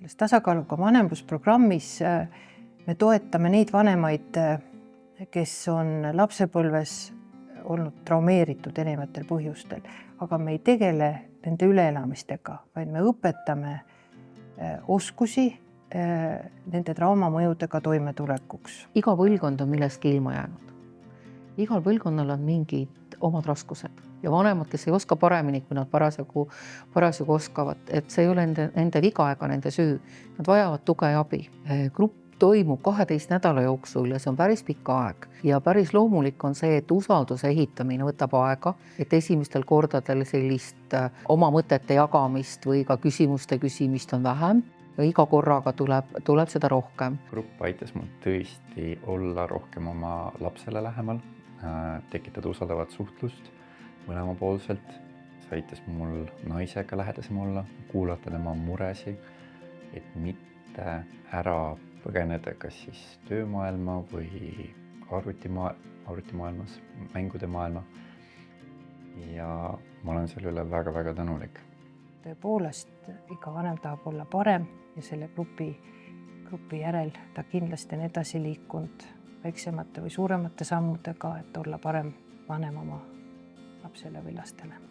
selles tasakaaluka vanemlusprogrammis me toetame neid vanemaid, kes on lapsepõlves olnud traumeeritud erinevatel põhjustel, aga me ei tegele nende üleelamistega, vaid me õpetame oskusi nende traumamõjudega toimetulekuks. Iga põlvkond on millestki ilma jäänud. Igal põlvkonnal on mingid omad raskused ja vanemad, kes ei oska paremini, kui nad parasjagu oskavad, et see ei ole nende viga ega nende süü. Nad vajavad tuge ja abi. Grupp toimub 12 nädala jooksul ja see on päris pikk aeg. Ja päris loomulik on see, et usalduse ehitamine võtab aega, et esimestel kordadel sellist oma mõtete jagamist või ka küsimuste küsimist on vähem. Ja iga korraga tuleb seda rohkem. Grupp aitas mul tõesti olla rohkem oma lapsele lähemal, tekitada usaldavat suhtlust mõlemapoolselt. See aitas mul naisega lähedasem olla, kuulata tema muresi, et mitte ära põgeneda kas siis töömaailma või arvutimaailmas, mängude maailma. Ja ma olen selle üle väga-väga tänulik. Tõepoolest, iga vanem tahab olla parem ja selle grupi järel ta kindlasti on edasi liikunud väiksemate või suuremate sammudega, et olla parem vanem oma lapsele või lastele.